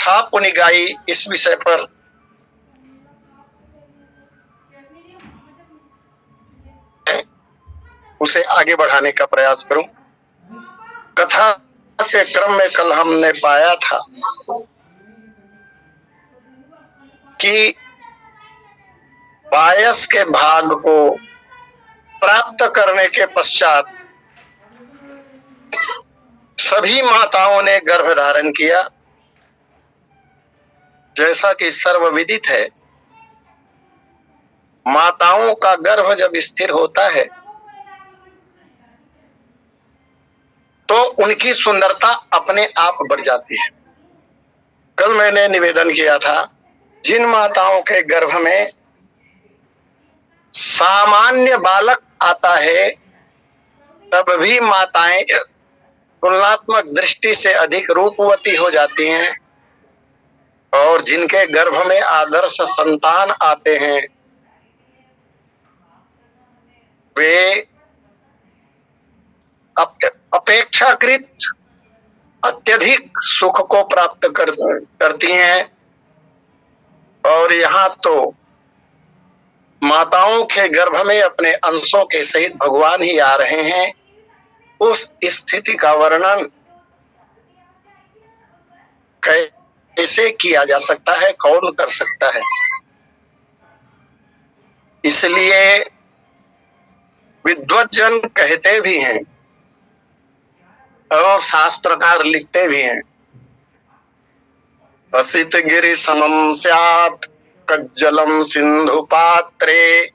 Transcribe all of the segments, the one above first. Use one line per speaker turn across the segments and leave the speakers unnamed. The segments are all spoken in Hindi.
था पुनिगाई इस विषय पर उसे आगे बढ़ाने का प्रयास करूं। कथा के क्रम में कल हमने पाया था कि बायस के भाग को प्राप्त करने के पश्चात सभी माताओं ने गर्भ धारण किया। जैसा कि सर्वविदित है, माताओं का गर्भ जब स्थिर होता है तो उनकी सुंदरता अपने आप बढ़ जाती है। कल मैंने निवेदन किया था, जिन माताओं के गर्भ में सामान्य बालक आता है तब भी माताएं तुलनात्मक दृष्टि से अधिक रूपवती हो जाती हैं, और जिनके गर्भ में आदर्श संतान आते हैं वे अपेक्षाकृत अत्यधिक सुख को प्राप्त करती हैं। और यहाँ तो माताओं के गर्भ में अपने अंशों के सहित भगवान ही आ रहे हैं। उस स्थिति का वर्णन कैसे किया जा सकता है, कौन कर सकता है? इसलिए विद्वज्जन कहते भी हैं और शास्त्रकार लिखते भी हैं, असित गिरि समम स्यात् कज्जलम सिंधु पात्रे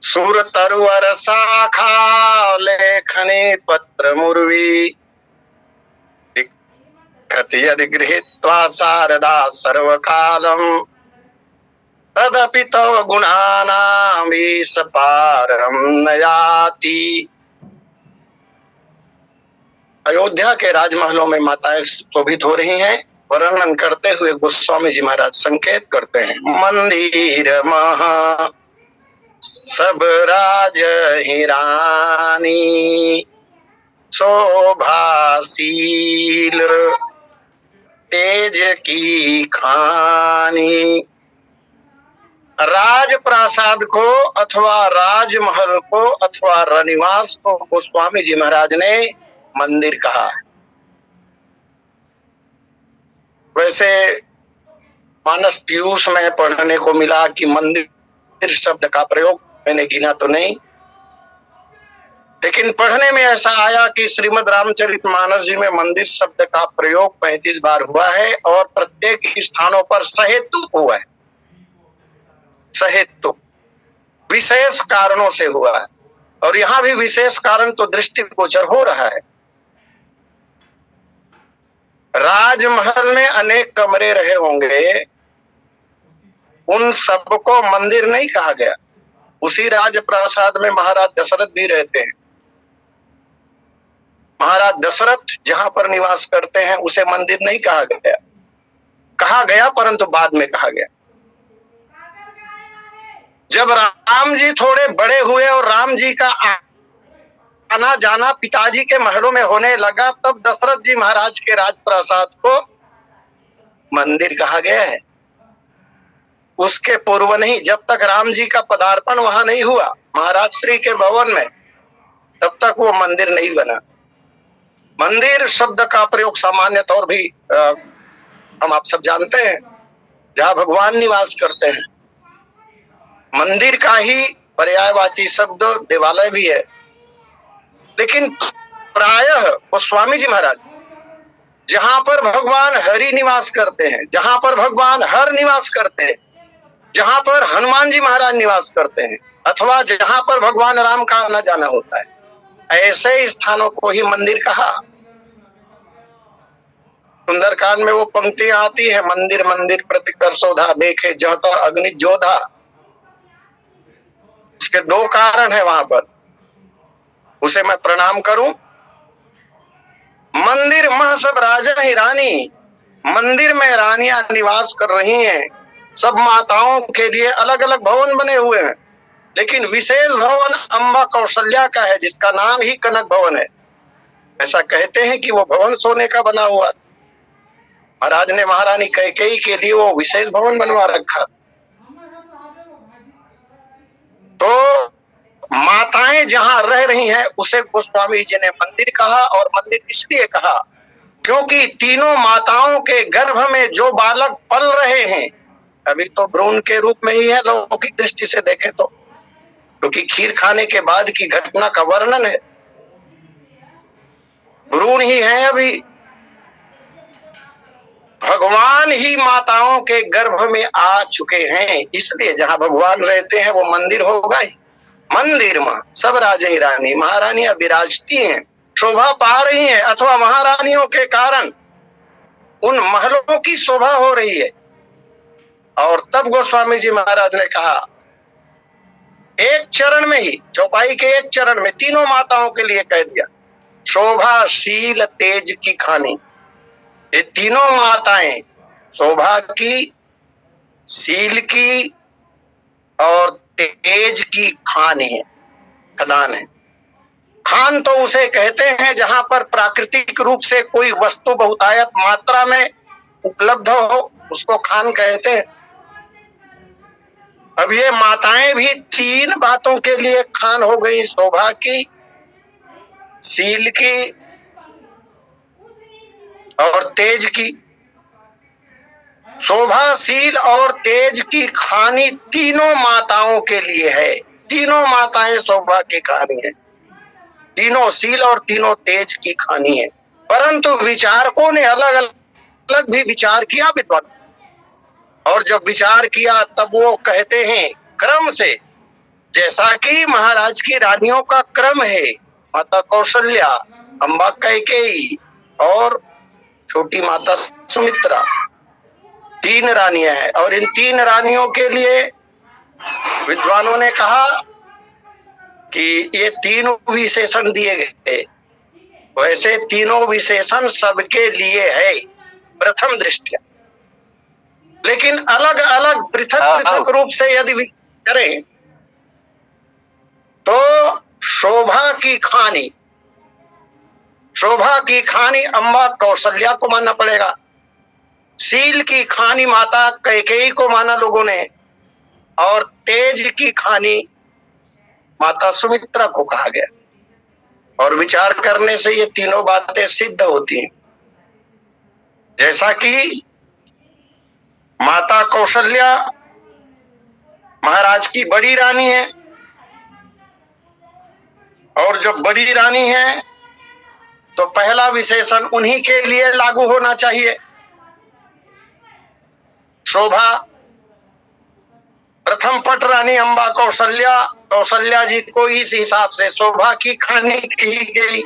सुर तरुवर शाखा लेखने पत्र मुर्वी लिखति यदि गृहीत्वा शारदा सर्वकालम तदपि तव गुणानां ईश पारम न याति। अयोध्या के राजमहलों में माताएं शोभित हो रही हैं। वर्णन करते हुए गोस्वामी जी महाराज संकेत करते हैं, मंदिर महा सब राज ही रानी शोभाशील तेज की खानी। राजप्रासाद को अथवा राजमहल को अथवा रनिवास को गोस्वामी जी महाराज ने मंदिर कहा। वैसे मानस पीयूष में पढ़ने को मिला कि मंदिर शब्द का प्रयोग, मैंने गिना तो नहीं, लेकिन पढ़ने में ऐसा आया कि श्रीमद् रामचरितमानस जी में मंदिर शब्द का प्रयोग 35 बार हुआ है और प्रत्येक स्थानों पर सहेतु हुआ है। सहेतु विशेष कारणों से हुआ है, और यहाँ भी विशेष कारण तो दृष्टिगोचर हो रहा है। राजमहल में अनेक कमरे रहे होंगे, उन सबको मंदिर नहीं कहा गया। उसी राजप्रासाद में महाराज दशरथ भी रहते हैं। महाराज दशरथ जहां पर निवास करते हैं उसे मंदिर नहीं कहा गया। कहा गया परंतु बाद में कहा गया। जब राम जी थोड़े बड़े हुए और राम जी का आना जाना पिताजी के महलों में होने लगा, तब दशरथ जी महाराज के राजप्रासाद को मंदिर कहा गया है। उसके पूर्व नहीं। जब तक राम जी का पदार्पण वहां नहीं हुआ महाराज श्री के भवन में, तब तक वो मंदिर नहीं बना। मंदिर शब्द का प्रयोग सामान्य तौर भी हम आप सब जानते हैं, जहां भगवान निवास करते हैं। मंदिर का ही पर्यायवाची शब्द देवालय भी है, लेकिन प्रायः गोस्वामी जी महाराज जहां पर भगवान हरि निवास करते हैं, जहां पर भगवान हर निवास करते हैं, जहां पर हनुमान जी महाराज निवास करते हैं, अथवा जहां पर भगवान राम का आना जाना होता है, ऐसे स्थानों को ही मंदिर कहा। सुंदरकांड में वो पंक्तियां आती है, मंदिर मंदिर प्रतिकर्षोधा देखे जहता अग्नि जोधा। उसके दो कारण है वहां पर, उसे मैं प्रणाम करूं। मंदिर मह सब राजा ही रानी, मंदिर में रानियां निवास कर रही हैं। सब माताओं के लिए अलग अलग भवन बने हुए हैं, लेकिन विशेष भवन अम्बा कौशल्या का है, जिसका नाम ही कनक भवन है। ऐसा कहते हैं कि वो भवन सोने का बना हुआ। महाराज ने महारानी कैकेयी के लिए वो विशेष भवन बनवा रखा। तो माताएं जहां रह रही हैं उसे गोस्वामी जी ने मंदिर कहा, और मंदिर इसलिए कहा क्योंकि तीनों माताओं के गर्भ में जो बालक पल रहे हैं अभी तो भ्रूण के रूप में ही है लौकिक दृष्टि से देखें तो, क्योंकि खीर खाने के बाद की घटना का वर्णन है, भ्रूण ही है अभी। भगवान ही माताओं के गर्भ में आ चुके हैं, इसलिए जहां भगवान रहते हैं वो मंदिर होगा ही। मंदिर में सब राजे रानी महारानियां विराजती हैं, शोभा पा रही हैं, अथवा महारानियों के कारण उन महलों की शोभा हो रही है। और तब गोस्वामी जी महाराज ने कहा एक चरण में ही, चौपाई के एक चरण में तीनों माताओं के लिए कह दिया, शोभा शील तेज की खानी। ये तीनों माताएं शोभा की, शील की और तेज की खान है, खदान है। खान तो उसे कहते हैं जहां पर प्राकृतिक रूप से कोई वस्तु बहुतायत मात्रा में उपलब्ध हो, उसको खान कहते हैं। अब ये माताएं भी तीन बातों के लिए खान हो गई, शोभा की, शील की और तेज की। शोभा, शील और तेज की खानी तीनों माताओं के लिए है। तीनों माताएं शोभा की खानी है, तीनों शील और तीनों तेज की खानी है। परंतु विचारकों ने अलग अलग भी विचार किया विद्वान, और जब विचार किया तब वो कहते हैं क्रम से, जैसा कि महाराज की रानियों का क्रम है, माता कौशल्या, अम्बा कैकेयी और छोटी माता सुमित्रा, तीन रानियां हैं। और इन तीन रानियों के लिए विद्वानों ने कहा कि ये तीनों विशेषण दिए गए, वैसे तीनों विशेषण सबके लिए है प्रथम दृष्टया, लेकिन अलग अलग पृथक पृथक रूप से यदि करें तो शोभा की खानी, शोभा की खानी अम्बा कौशल्या को मानना पड़ेगा, शील की खानी माता कैकेयी को माना लोगों ने, और तेज की खानी माता सुमित्रा को कहा गया। और विचार करने से ये तीनों बातें सिद्ध होती हैं। जैसा कि माता कौशल्या महाराज की बड़ी रानी है, और जब बड़ी रानी है तो पहला विशेषण उन्हीं के लिए लागू होना चाहिए। शोभा, प्रथम पट रानी अम्बा कौशल्या, कौशल्या जी को इस हिसाब से शोभा की खानी की गई।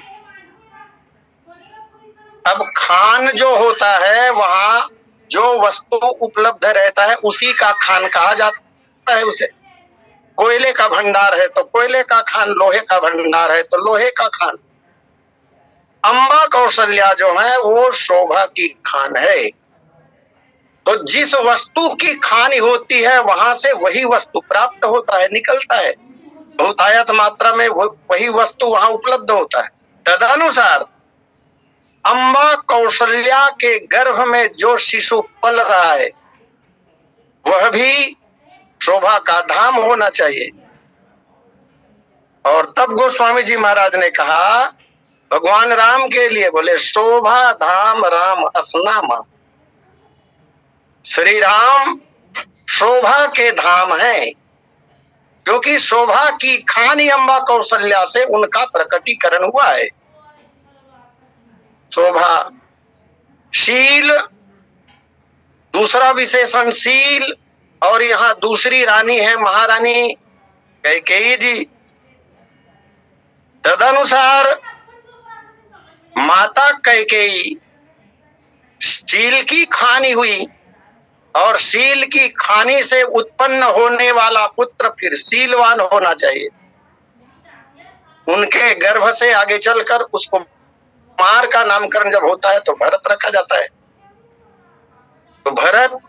अब खान जो होता है वहां जो वस्तु उपलब्ध रहता है उसी का खान कहा जाता है। उसे कोयले का भंडार है तो कोयले का खान, लोहे का भंडार है तो लोहे का खान। अम्बा कौशल्या जो है वो शोभा की खान है। तो जिस वस्तु की खानी होती है वहां से वही वस्तु प्राप्त होता है, निकलता है, बहुतायत मात्रा में वही वस्तु वहां उपलब्ध होता है। तदनुसार अम्बा कौशल्या के गर्भ में जो शिशु पल रहा है वह भी शोभा का धाम होना चाहिए। और तब गोस्वामी जी महाराज ने कहा भगवान राम के लिए, बोले शोभा धाम राम असनामा। श्री राम शोभा के धाम है, क्योंकि शोभा की खानी अम्बा कौशल्या से उनका प्रकटीकरण हुआ है। शोभा, शील, दूसरा विशेषण शील, और यहाँ दूसरी रानी है महारानी कैकेयी जी। तदनुसार माता कैकेयी शील की खानी हुई, और शील की खानी से उत्पन्न होने वाला पुत्र फिर शीलवान होना चाहिए। उनके गर्भ से आगे चलकर उसको कुमार का नामकरण जब होता है तो भरत रखा जाता है। तो भरत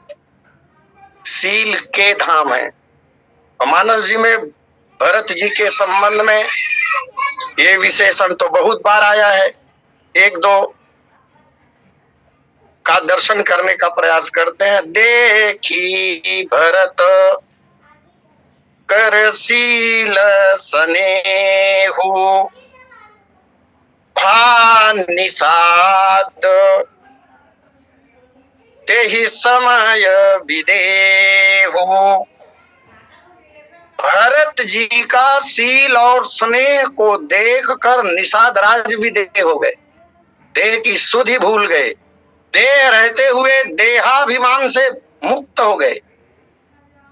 शील के धाम है। मानस जी में भरत जी के संबंध में ये विशेषण तो बहुत बार आया है। एक दो का दर्शन करने का प्रयास करते हैं। देखी भरत करशील स्नेहु निषाद तेहि समय विदेहु। भरत जी का शील और स्नेह को देखकर निषाद राज विदेह हो गए, देह की सुधि भूल गए, देह रहते हुए देहाभिमान से मुक्त हो गए।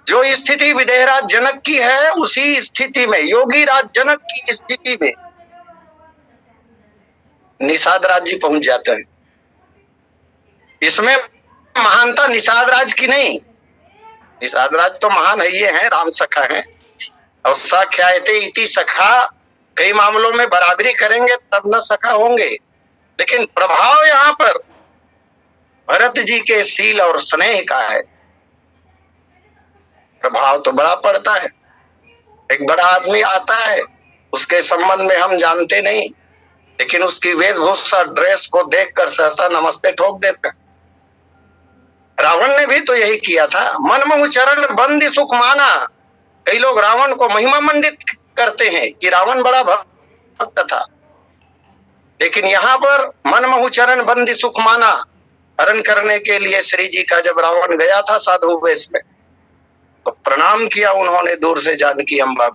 जो स्थिति विदेहराज जनक की है, उसी स्थिति में योगी राज जनक की स्थिति में निषाद राज जी पहुंच जाते हैं। इसमें महानता निषाद राज की नहीं, निषाद राज तो महान है, ये हैं राम सखा हैं, और सख्यायते इति सखा कई मामलों में बराबरी करेंगे तब न सखा होंगे। लेकिन प्रभाव यहाँ पर भरत जी के शील और स्नेह का है, प्रभाव तो बड़ा पड़ता है। एक बड़ा आदमी आता है, उसके संबंध में हम जानते नहीं, लेकिन उसकी वेशभूषा ड्रेस को देखकर सहसा नमस्ते ठोक देते हैं। रावण ने भी तो यही किया था। मनमोह चरण बंदी सुख माना। कई लोग रावण को महिमा मंडित करते हैं कि रावण बड़ा भक्त था, लेकिन यहाँ पर मनमोह चरण बंदी सुख माना हरण करने के लिए श्री जी का जब रावण गया था साधु वेश में, तो प्रणाम किया उन्होंने दूर से जानकी अम्बा।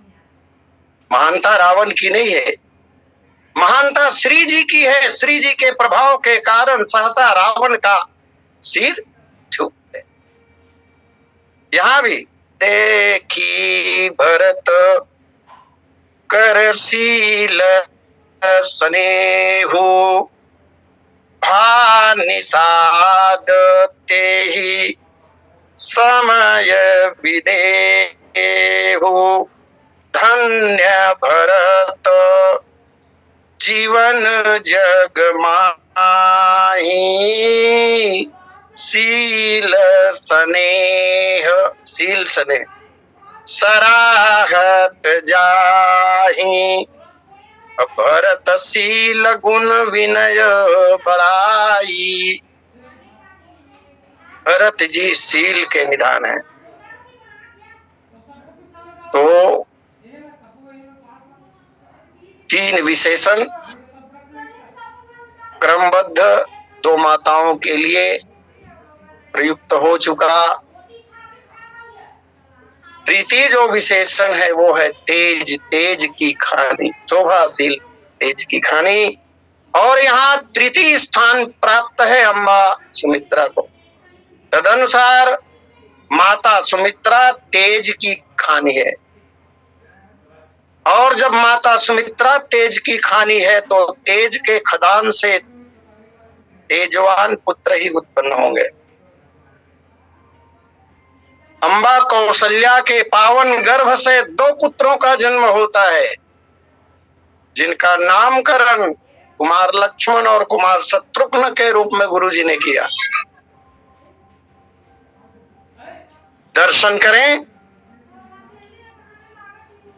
महानता रावण की नहीं है, महानता श्री जी की है। श्री जी के प्रभाव के कारण सहसा रावण का सिर झुक गया। यहां भी देखी भरत करशील स्नेहु निषाद तेहि समय विदेहु। धन्य भरत जीवन जग माही शील स्नेह सराहत जाहि। भरत शील गुण विनय बड़ाई। भरत जी शील के निधान है। तो तीन विशेषण क्रमबद्ध दो माताओं के लिए प्रयुक्त हो चुका। तृतीय जो विशेषण है वो है तेज, तेज की खानी, शोभाशील तेज की खानी। और यहाँ तृतीय स्थान प्राप्त है अम्बा सुमित्रा को। तदनुसार माता सुमित्रा तेज की खानी है, और जब माता सुमित्रा तेज की खानी है तो तेज के खदान से तेजवान पुत्र ही उत्पन्न होंगे। अम्बा कौशल्या के पावन गर्भ से दो पुत्रों का जन्म होता है, जिनका नामकरण कुमार लक्ष्मण और कुमार शत्रुघ्न के रूप में गुरुजी ने किया। दर्शन करें,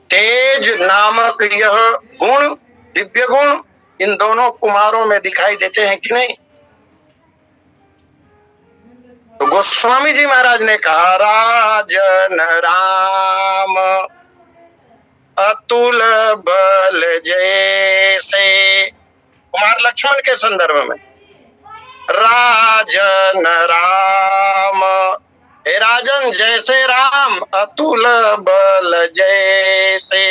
तेज नामक यह गुण, दिव्य गुण इन दोनों कुमारों में दिखाई देते हैं कि नहीं? तो गोस्वामी जी महाराज ने कहा, राजन राम अतुल बल जैसे, कुमार लक्ष्मण के संदर्भ में, राजन राम, हे राजन जैसे राम, अतुल बल जैसे,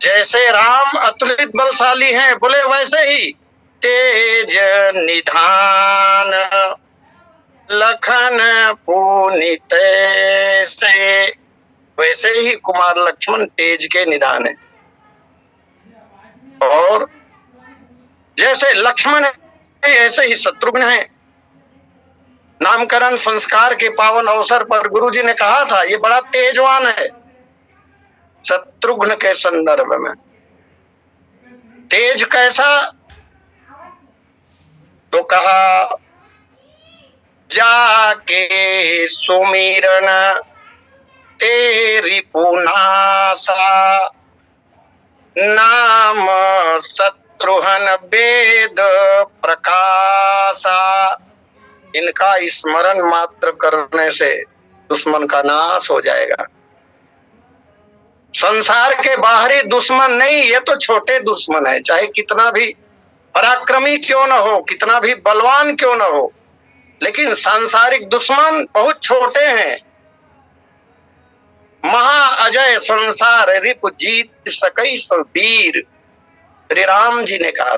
जैसे राम अतुलित बलशाली हैं, बोले वैसे ही तेज निधान लखन पुनित से, वैसे ही कुमार लक्ष्मण तेज के निधान है। और जैसे लक्ष्मण है ऐसे ही शत्रुघ्न है। नामकरण संस्कार के पावन अवसर पर गुरुजी ने कहा था ये बड़ा तेजवान है, शत्रुघ्न के संदर्भ में। तेज कैसा? तो कहा, जाके सुमिरन तेरी पुनासा, नाम शत्रुहन वेद प्रकाशा, इनका स्मरण मात्र करने से दुश्मन का नाश हो जाएगा। संसार के बाहरी दुश्मन नहीं, ये तो छोटे दुश्मन है, चाहे कितना भी पराक्रमी क्यों न हो, कितना भी बलवान क्यों न हो, लेकिन सांसारिक दुश्मन बहुत छोटे हैं। महा अजय संसार रिपु जीत सकई सो वीर, श्री राम जी ने कहा।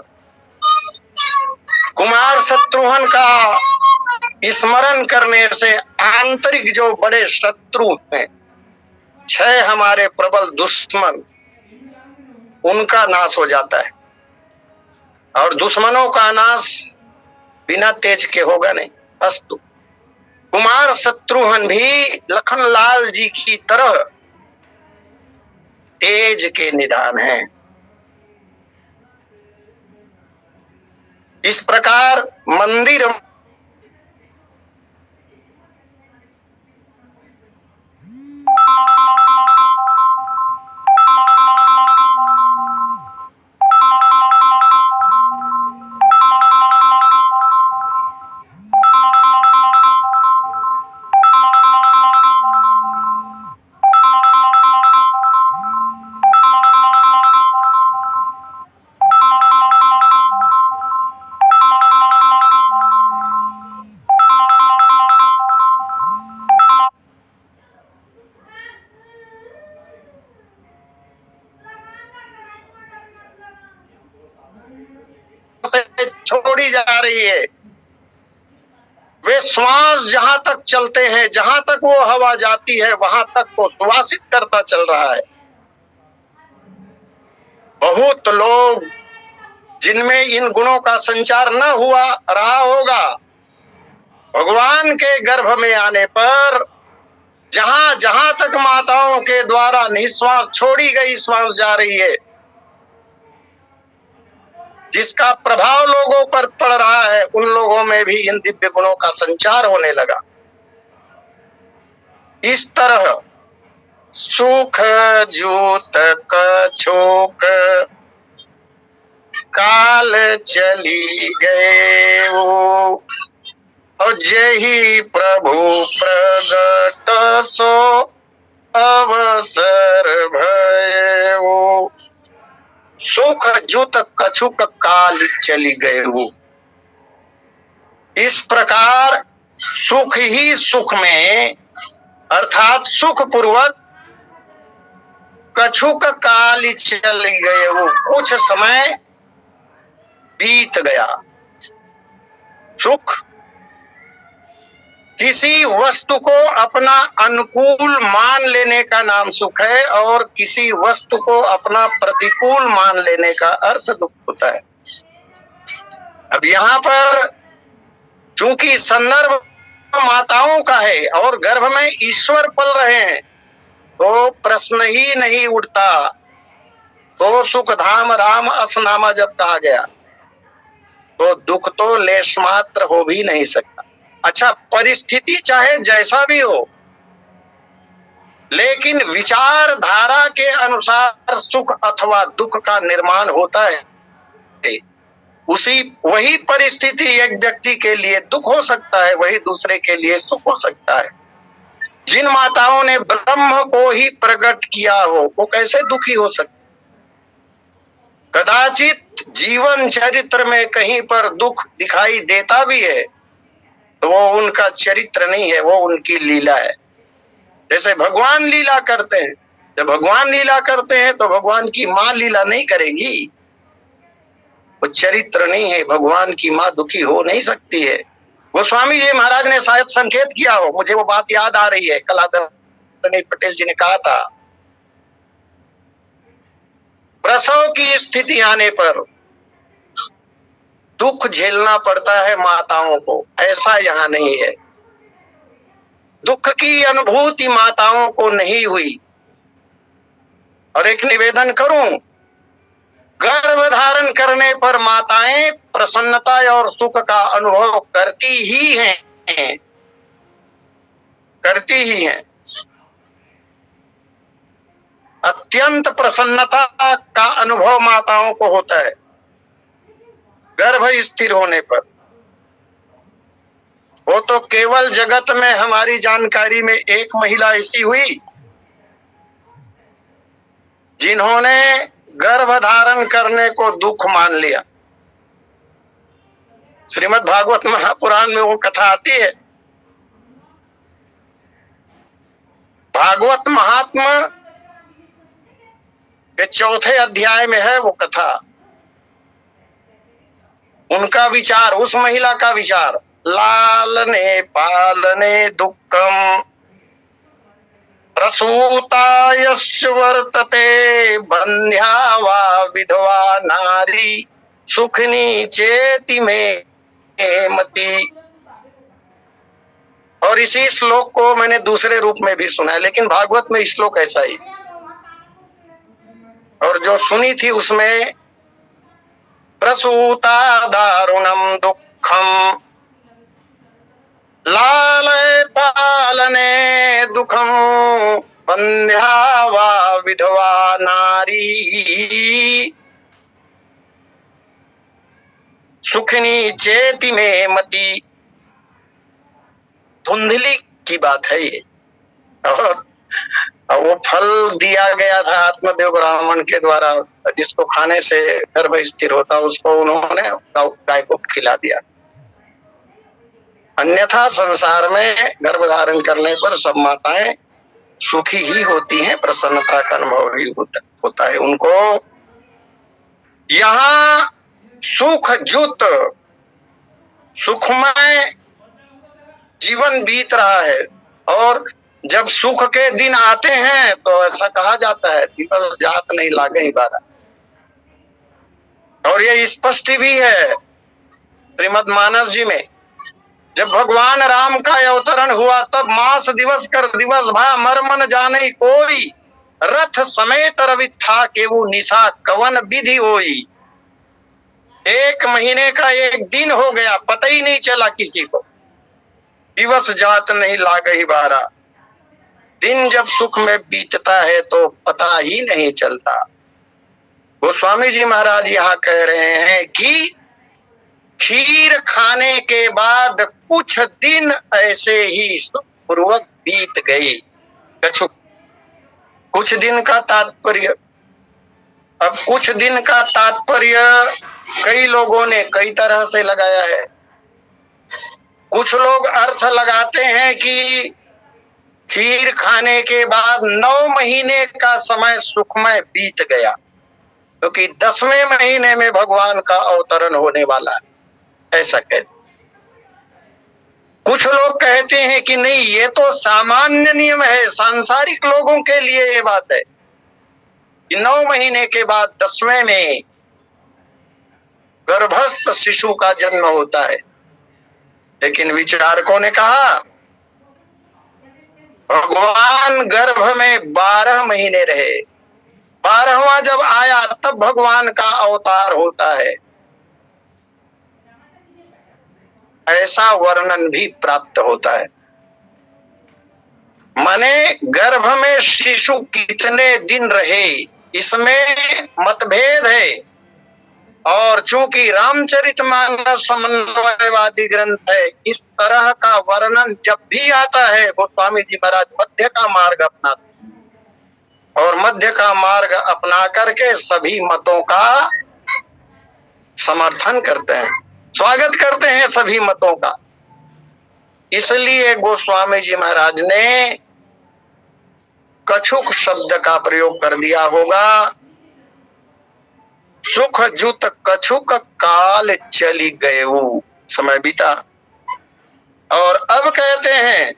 कुमार शत्रुघ्न का स्मरण करने से आंतरिक जो बड़े शत्रु हैं, 6 हमारे प्रबल दुश्मन, उनका नाश हो जाता है। और दुश्मनों का नाश बिना तेज के होगा नहीं। अस्तु, कुमार शत्रुघ्न भी लखनलाल जी की तरह तेज के निधान हैं। इस प्रकार मंदिर से छोड़ी जा रही है। वे श्वास जहां तक चलते हैं, जहां तक वो हवा जाती है, वहां तक वो सुवासित करता चल रहा है। बहुत लोग जिनमें इन गुणों का संचार न हुआ रहा होगा, भगवान के गर्भ में आने पर जहां जहां तक माताओं के द्वारा निश्वास छोड़ी गई श्वास जा रही है, जिसका प्रभाव लोगों पर पड़ रहा है, उन लोगों में भी इन दिव्य गुणों का संचार होने लगा। इस तरह सुख जूत कछुक काल चली गए वो, और जही प्रभु प्रगट सो अवसर भय वो। सुख जूत कछुक काल चली गए वो। इस प्रकार सुख ही सुख में, अर्थात सुख पूर्वक कछुक काल चल गए वो, कुछ समय बीत गया। सुख किसी वस्तु को अपना अनुकूल मान लेने का नाम सुख है, और किसी वस्तु को अपना प्रतिकूल मान लेने का अर्थ दुख होता है। अब यहाँ पर चूंकि संदर्भ माताओं का है और गर्भ में ईश्वर पल रहे हैं, तो प्रश्न ही नहीं उठता। तो सुख धाम राम असनामा जब कहा गया, तो दुख तो लेश मात्र हो भी नहीं सकता। अच्छा, परिस्थिति चाहे जैसा भी हो, लेकिन विचारधारा के अनुसार सुख अथवा दुख का निर्माण होता है। वही परिस्थिति एक व्यक्ति के लिए दुख हो सकता है, वही दूसरे के लिए सुख हो सकता है। जिन माताओं ने ब्रह्म को ही प्रकट किया हो, वो कैसे दुखी हो सकते? कदाचित जीवन चरित्र में कहीं पर दुख दिखाई देता भी है, तो वो उनका चरित्र नहीं है, वो उनकी लीला है। जैसे भगवान लीला करते हैं, जब भगवान लीला करते हैं तो भगवान की माँ लीला नहीं करेगी, वो चरित्र नहीं है। भगवान की माँ दुखी हो नहीं सकती है। गोस्वामी जी महाराज ने शायद संकेत किया हो, मुझे वो बात याद आ रही है, कल आदरणीय पटेल जी ने कहा था, प्रसव की स्थिति आने पर दुख झेलना पड़ता है माताओं को, ऐसा यहाँ नहीं है। दुख की अनुभूति माताओं को नहीं हुई। और एक निवेदन करूं, गर्भ धारण करने पर माताएं प्रसन्नता और सुख का अनुभव करती ही हैं, करती ही हैं। अत्यंत प्रसन्नता का अनुभव माताओं को होता है। गर्भ स्थिर होने पर। वो तो केवल जगत में हमारी जानकारी में एक महिला ऐसी हुई जिन्होंने गर्भ धारण करने को दुख मान लिया। श्रीमद् भागवत महापुराण में वो कथा आती है। भागवत महात्मा के चौथे अध्याय में है वो कथा। उनका विचार, उस महिला का विचार, लालने पालने दुःखम प्रसूतायश्च वर्तते बंध्या वा विधवा नारी सुखनी चेति में मति। और इसी श्लोक को मैंने दूसरे रूप में भी सुना है, लेकिन भागवत में श्लोक ऐसा ही। और जो सुनी थी उसमें प्रसूता दारुणम दुःखम लालय पालने दुखम बंध्या वा विधवा नारी सुखनी चेति में मति। धुंधली की बात है ये। और वो फल दिया गया था आत्मदेव ब्राह्मण के द्वारा, जिसको खाने से गर्भ स्थिर होता, उसको उन्होंने गाय को खिला दिया। अन्यथा संसार में गर्भ धारण करने पर सब माताएं सुखी ही होती हैं, प्रसन्नता का अनुभव ही होता है उनको। यहाँ सुख जुत सुखमय जीवन बीत रहा है, और जब सुख के दिन आते हैं तो ऐसा कहा जाता है, दिवस जात नहीं लागे ही बारा। और ये स्पष्ट भी है श्रीमद् मानस जी में। जब भगवान राम का अवतरण हुआ तब मास दिवस कर दिवस भा मर्मन जाने कोई, रथ समेत रवित था के वो निशा कवन विधि होई। एक महीने का एक दिन हो गया, पता ही नहीं चला किसी को, दिवस जात नहीं लागे बारा। दिन जब सुख में बीतता है तो पता ही नहीं चलता। गोस्वामी जी महाराज यहाँ कह रहे हैं कि खीर खाने के बाद कुछ दिन ऐसे ही सुखपूर्वक बीत गए। कुछ दिन का तात्पर्य, अब कुछ दिन का तात्पर्य कई लोगों ने कई तरह से लगाया है। कुछ लोग अर्थ लगाते हैं कि खीर खाने के बाद 9 महीने का समय सुखमय बीत गया, क्योंकि 10वें महीने में भगवान का अवतरण होने वाला है, ऐसा कहते। कुछ लोग कहते हैं कि नहीं, ये तो सामान्य नियम है, सांसारिक लोगों के लिए ये बात है कि 9 महीने के बाद 10वें में गर्भस्थ शिशु का जन्म होता है। लेकिन विचारकों ने कहा भगवान गर्भ में 12 महीने रहे, 12वां जब आया तब भगवान का अवतार होता है, ऐसा वर्णन भी प्राप्त होता है। माने गर्भ में शिशु कितने दिन रहे इसमें मतभेद है। और चूंकि रामचरितमानस समन्वयवादी ग्रंथ है, इस तरह का वर्णन जब भी आता है गोस्वामी जी महाराज मध्य का मार्ग अपनाते, और मध्य का मार्ग अपना करके सभी मतों का समर्थन करते हैं, स्वागत करते हैं सभी मतों का। इसलिए गोस्वामी जी महाराज ने कछुक शब्द का प्रयोग कर दिया होगा। सुख जुत कछुक काल चली गए, समय बीता। और अब कहते हैं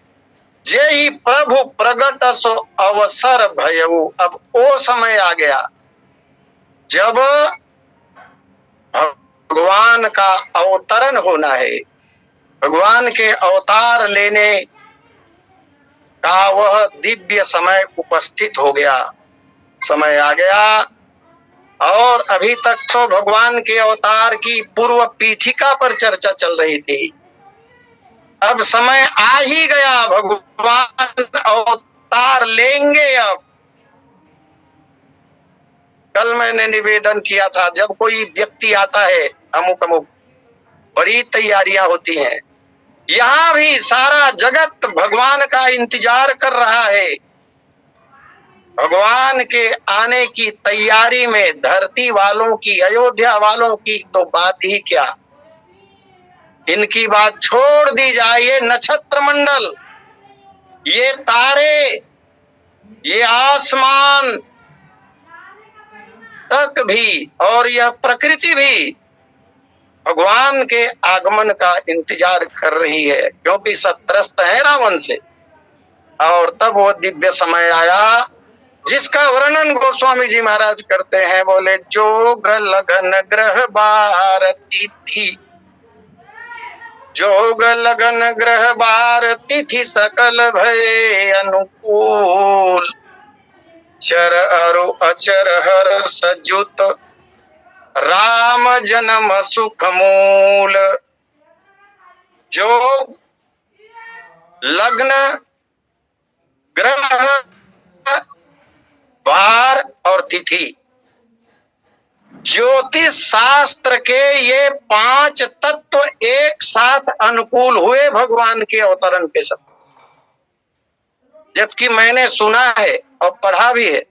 जय प्रभु प्रगट सो अवसर भयऊ। अब वो समय आ गया जब भगवान का अवतरण होना है, भगवान के अवतार लेने का वह दिव्य समय उपस्थित हो गया, समय आ गया। और अभी तक तो भगवान के अवतार की पूर्व पीठिका पर चर्चा चल रही थी, अब समय आ ही गया, भगवान अवतार लेंगे। अब कल मैंने निवेदन किया था, जब कोई व्यक्ति आता है अमुक अमुक बड़ी तैयारियां होती हैं। यहाँ भी सारा जगत भगवान का इंतजार कर रहा है। भगवान के आने की तैयारी में धरती वालों की, अयोध्या वालों की तो बात ही क्या, इनकी बात छोड़ दी जाए। ये नक्षत्र मंडल, ये तारे, ये आसमान तक भी और यह प्रकृति भी भगवान के आगमन का इंतजार कर रही है, क्योंकि सब त्रस्त है रावण से। और तब वो दिव्य समय आया जिसका वर्णन गोस्वामी जी महाराज करते हैं। बोले जोग लगन ग्रह बार तिथि, जोग लगन ग्रह बार तिथि सकल भय अनुकूल, चर अरु अचर हर सजुत राम जन्म सुख मूल। जोग लग्न ग्रह बार और तिथि, ज्योतिष शास्त्र के ये 5 तत्व एक साथ अनुकूल हुए भगवान के अवतरण के सब। जबकि मैंने सुना है और पढ़ा भी है,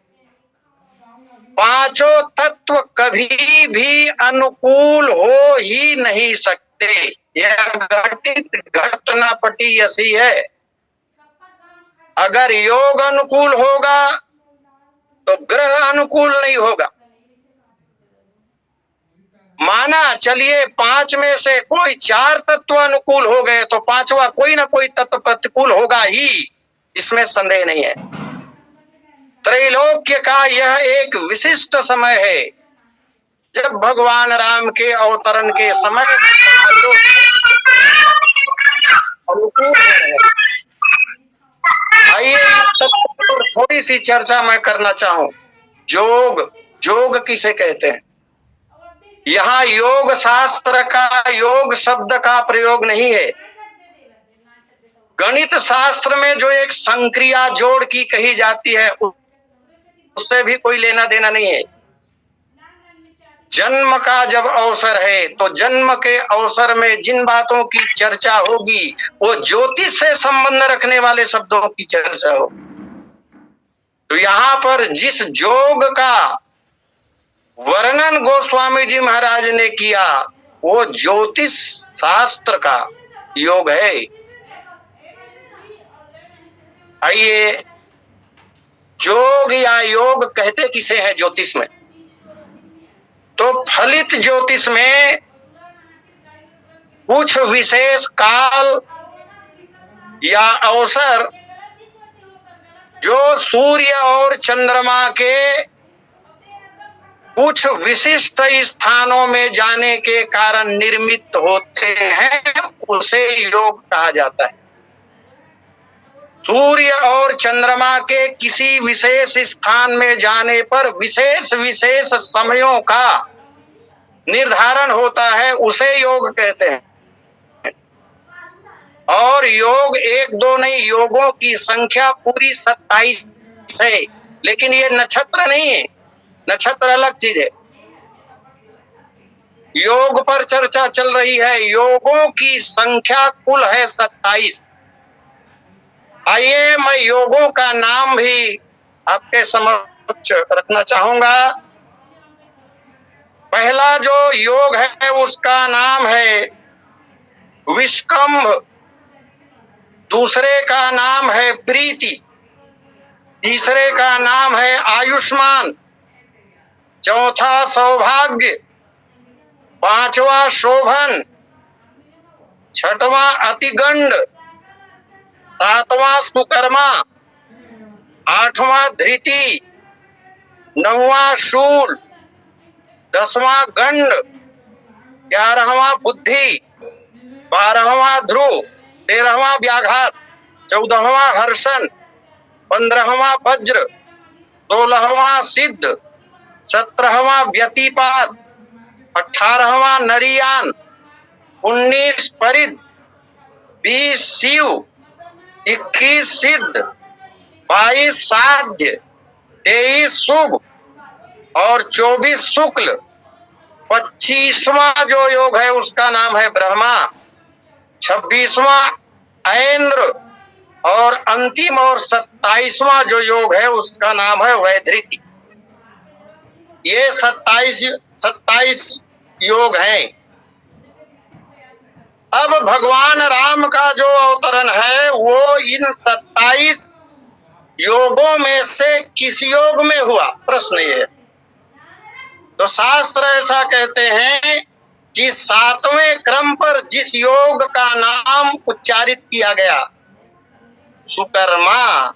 5 तत्व कभी भी अनुकूल हो ही नहीं सकते। यह घटित घटना पटी ऐसी है। अगर योग अनुकूल होगा तो ग्रह अनुकूल नहीं होगा। माना चलिए 5 में से कोई 4 तत्व अनुकूल हो गए तो 5वां कोई ना कोई तत्व प्रतिकूल होगा ही, इसमें संदेह नहीं है। त्रैलोक्य का यह एक विशिष्ट समय है जब भगवान राम के अवतरण के समय अनुकूल है। आइए पर थोड़ी सी चर्चा मैं करना चाहूं। जोग, जोग किसे कहते हैं? यहाँ योग शास्त्र का योग शब्द का प्रयोग नहीं है। गणित शास्त्र में जो एक संक्रिया जोड़ की कही जाती है उससे भी कोई लेना देना नहीं है। जन्म का जब अवसर है तो जन्म के अवसर में जिन बातों की चर्चा होगी वो ज्योतिष से संबंध रखने वाले शब्दों की चर्चा होगी। तो यहाँ पर जिस जोग का वर्णन गोस्वामी जी महाराज ने किया वो ज्योतिष शास्त्र का योग है। आइए, जोग या योग कहते किसे हैं ज्योतिष में? तो फलित ज्योतिष में कुछ विशेष काल या अवसर जो सूर्य और चंद्रमा के कुछ विशिष्ट स्थानों में जाने के कारण निर्मित होते हैं उसे योग कहा जाता है। सूर्य और चंद्रमा के किसी विशेष स्थान में जाने पर विशेष विशेष समयों का निर्धारण होता है, उसे योग कहते हैं। और योग 1-2 नहीं, योगों की संख्या पूरी 27 है। लेकिन ये नक्षत्र नहीं है, नक्षत्र अलग चीज है। योग पर चर्चा चल रही है, योगों की संख्या कुल है 27। आइए मैं योगों का नाम भी आपके समक्ष रखना चाहूंगा। पहला जो योग है उसका नाम है विष्कंभ, दूसरे का नाम है प्रीति, तीसरे का नाम है आयुष्मान, चौथा सौभाग्य, पांचवा शोभन, छठवां अतिगंड, सातवां सुकर्मा, आठवां धृति, नौवां शूल, 10वां गंड, 11वां बुद्धि, 12वां ध्रुव, 13वां व्याघात, 14वां हर्षण, 15वां वज्र, 16वां सिद्ध, 17वां व्यतिपात, 18वां नरियान, 19 परिध, 20 शिव, 21 सिद्ध, 22 साध्य, 23 शुभ और 24 शुक्ल, 25वां जो योग है उसका नाम है ब्रह्मा, 26वां ऐन्द्र और अंतिम और 27वां जो योग है उसका नाम है वैधृति। ये 27 योग हैं। अब भगवान राम का जो अवतरण है वो इन 27 योगों में से किस योग में हुआ, प्रश्न ये। तो शास्त्र ऐसा कहते हैं कि 7वें क्रम पर जिस योग का नाम उच्चारित किया गया सुकर्मा,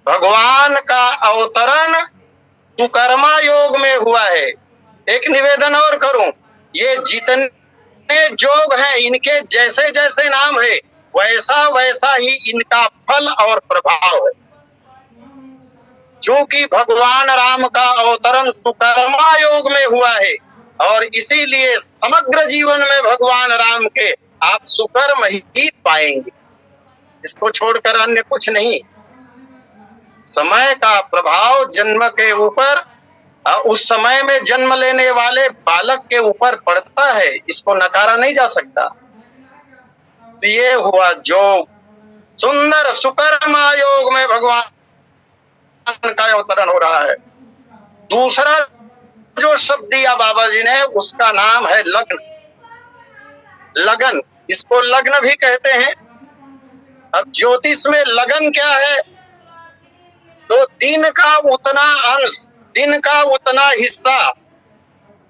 भगवान का अवतरण सुकर्मा योग में हुआ है। एक निवेदन और करूं, ये जितने योग हैं इनके जैसे जैसे नाम है वैसा वैसा ही इनका फल और प्रभाव है। चूंकि भगवान राम का अवतरण सुकर्मा योग में हुआ है और इसीलिए समग्र जीवन में भगवान राम के आप सुकर्म ही पाएंगे, इसको छोड़कर अन्य कुछ नहीं। समय का प्रभाव जन्म के ऊपर, उस समय में जन्म लेने वाले बालक के ऊपर पड़ता है, इसको नकारा नहीं जा सकता। तो ये हुआ योग, सुंदर सुकर्मा योग में भगवान का अवतरण हो रहा है। दूसरा जो शब्द दिया बाबा जी ने उसका नाम है लग्न। लगन, इसको लग्न भी कहते हैं। अब ज्योतिष में लगन क्या है, तो दिन का उतना अंश, दिन का उतना हिस्सा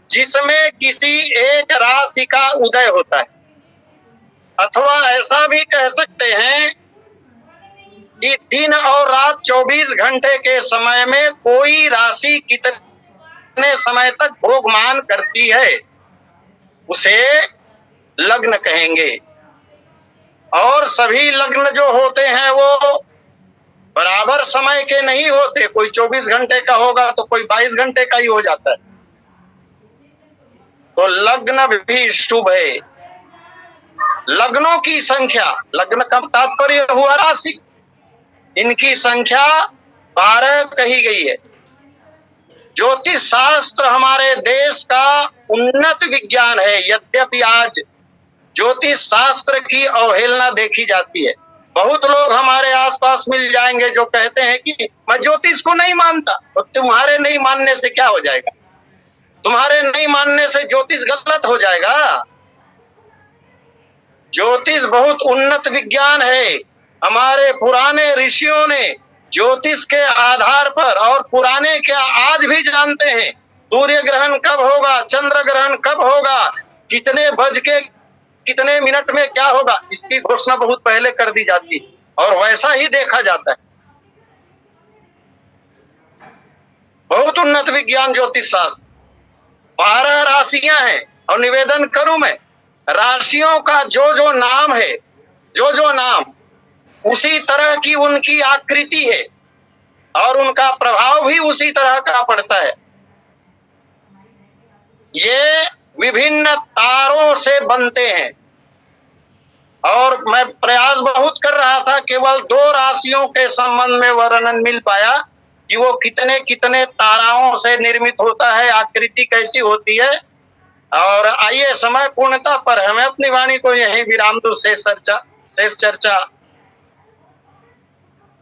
जिसमें किसी एक राशि का उदय होता है, अथवा ऐसा भी कह सकते हैं कि दिन और रात 24 घंटे के समय में कोई राशि कितने समय तक भोगमान करती है उसे लग्न कहेंगे। और सभी लग्न जो होते हैं वो बराबर समय के नहीं होते, कोई 24 घंटे का होगा तो कोई 22 घंटे का ही हो जाता है। तो लग्न भी शुभ है। लग्नों की संख्या, लग्न का तात्पर्य हुआ राशि, इनकी संख्या 12 कही गई है। ज्योतिष शास्त्र हमारे देश का उन्नत विज्ञान है, यद्यपि आज ज्योतिष शास्त्र की अवहेलना देखी जाती है। बहुत लोग हमारे आसपास मिल जाएंगे जो कहते हैं कि मैं ज्योतिष को नहीं मानता। तो तुम्हारे नहीं मानने से क्या हो जाएगा, तुम्हारे नहीं मानने से ज्योतिष गलत हो जाएगा। ज्योतिष बहुत उन्नत विज्ञान है। हमारे पुराने ऋषियों ने ज्योतिष के आधार पर, और पुराने क्या आज भी जानते हैं सूर्य ग्रहण कब होगा, चंद्र ग्रहण कब होगा, कितने बज के कितने मिनट में क्या होगा, इसकी घोषणा बहुत पहले कर दी जाती है और वैसा ही देखा जाता है। बहुत उन्नत विज्ञान ज्योतिष शास्त्र। 12 राशियां हैं और निवेदन करूं मैं, राशियों का जो जो नाम है, जो जो नाम उसी तरह की उनकी आकृति है और उनका प्रभाव भी उसी तरह का पड़ता है। ये विभिन्न तारों से बनते हैं और मैं प्रयास बहुत कर रहा था, केवल 2 राशियों के संबंध में वर्णन मिल पाया कि वो कितने कितने ताराओं से निर्मित होता है, आकृति कैसी होती है। और आइए समय पूर्णता पर हमें अपनी वाणी को यहीं विराम दो। शेष चर्चा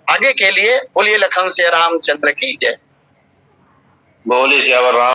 आगे के लिए बोलिए लखन से रामचंद्र की जय।
बोलिए श्यावर राम।